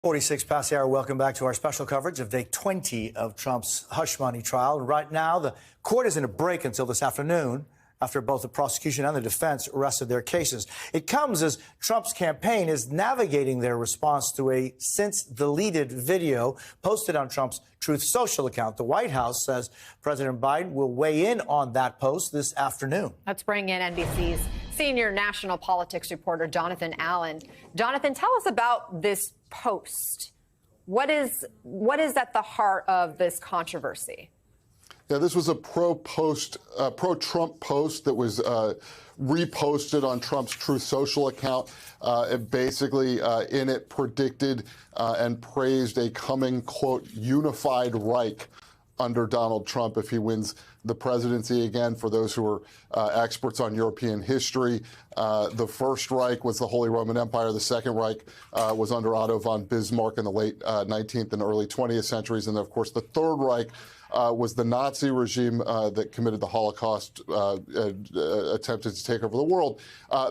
46 past the hour. Welcome back to our special coverage of day 20 of Trump's hush money trial. And right now, the court is in a break until this afternoon after both the prosecution and the defense rested their cases. It comes as Trump's campaign is navigating their response to a since-deleted video posted on Trump's Truth Social account. The White House says President Biden will weigh in on that post this afternoon. Let's bring in NBC's senior national politics reporter, Jonathan Allen. Jonathan, tell us about this post. What is at the heart of this controversy? Yeah, this was a pro-Trump post that was reposted on Trump's Truth Social account. It basically, in it, predicted and praised a coming, quote, unified Reich under Donald Trump if he wins the presidency again. For those who are experts on European history, the First Reich was the Holy Roman Empire. The Second Reich was under Otto von Bismarck in the late 19th and early 20th centuries. And then, of course, the Third Reich was the Nazi regime that committed the Holocaust, attempted to take over the world.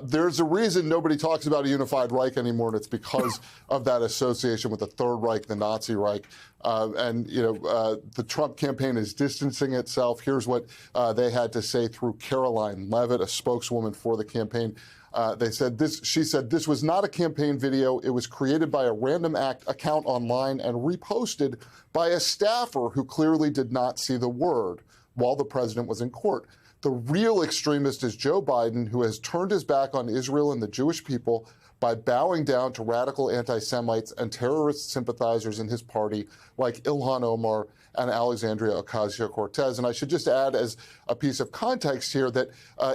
There's a reason nobody talks about a unified Reich anymore, and it's because of that association with the Third Reich, the Nazi Reich. The Trump campaign is distancing itself. Here's what they had to say through Caroline Levitt, a spokeswoman for the campaign. She said, this was not a campaign video. It was created by a random account online and reposted by a staffer who clearly did not see the word while the president was in court. The real extremist is Joe Biden, who has turned his back on Israel and the Jewish people by bowing down to radical anti-Semites and terrorist sympathizers in his party like Ilhan Omar and Alexandria Ocasio-Cortez. And I should just add as a piece of context here that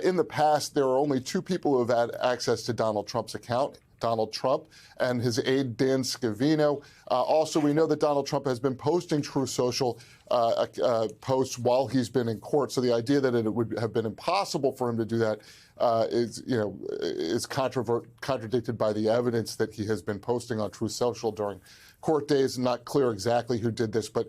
in the past, there are only two people who have had access to Donald Trump's account: Donald Trump and his aide, Dan Scavino. Also, we know that Donald Trump has been posting Truth Social posts while he's been in court. So the idea that it would have been impossible for him to do that is contradicted by the evidence that he has been posting on Truth Social during court days. Not clear exactly who did this, but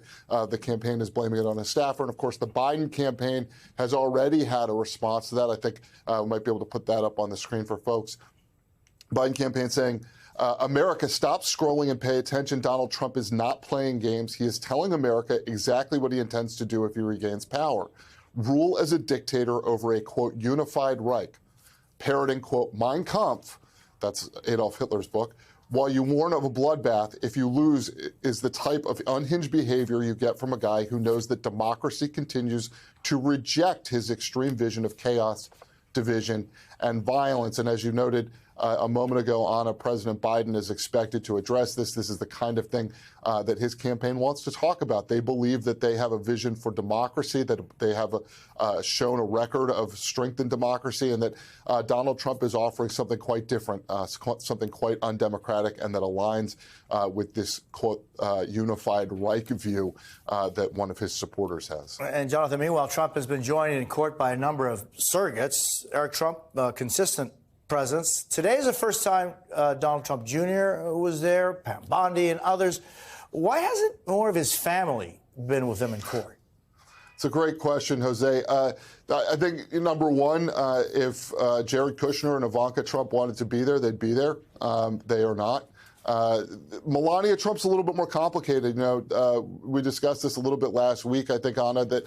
the campaign is blaming it on a staffer. And of course, the Biden campaign has already had a response to that. I think we might be able to put that up on the screen for folks. Biden campaign saying, America, stop scrolling and pay attention. Donald Trump is not playing games. He is telling America exactly what he intends to do if he regains power. Rule as a dictator over a, quote, unified Reich. Parroting, quote, Mein Kampf, that's Adolf Hitler's book, while you warn of a bloodbath, if you lose, is the type of unhinged behavior you get from a guy who knows that democracy continues to reject his extreme vision of chaos, division, and violence. And as you noted a moment ago, Anna, President Biden is expected to address this. This is the kind of thing that his campaign wants to talk about. They believe that they have a vision for democracy, that they have shown a record of strength in democracy, and that Donald Trump is offering something quite different, something quite undemocratic, and that aligns with this, quote, unified Reich view that one of his supporters has. And Jonathan, meanwhile, Trump has been joined in court by a number of surrogates. Eric Trump, consistent presence. Today is the first time Donald Trump Jr. was there, Pam Bondi and others. Why hasn't more of his family been with him in court? It's a great question, Jose. I think, number one, if Jared Kushner and Ivanka Trump wanted to be there, they'd be there. They are not. Melania Trump's a little bit more complicated. We discussed this a little bit last week, I think, Anna, that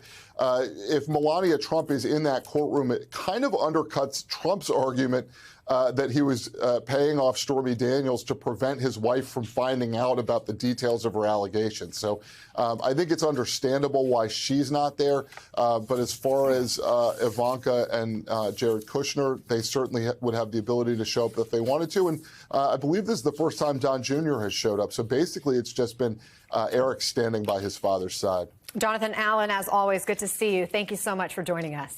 if Melania Trump is in that courtroom, it kind of undercuts Trump's argument that he was paying off Stormy Daniels to prevent his wife from finding out about the details of her allegations. So I think it's understandable why she's not there. But as far as Ivanka and Jared Kushner, they certainly would have the ability to show up if they wanted to. And I believe this is the first time Don Jr. has showed up. So basically, it's just been Eric standing by his father's side. Jonathan Allen, as always, good to see you. Thank you so much for joining us.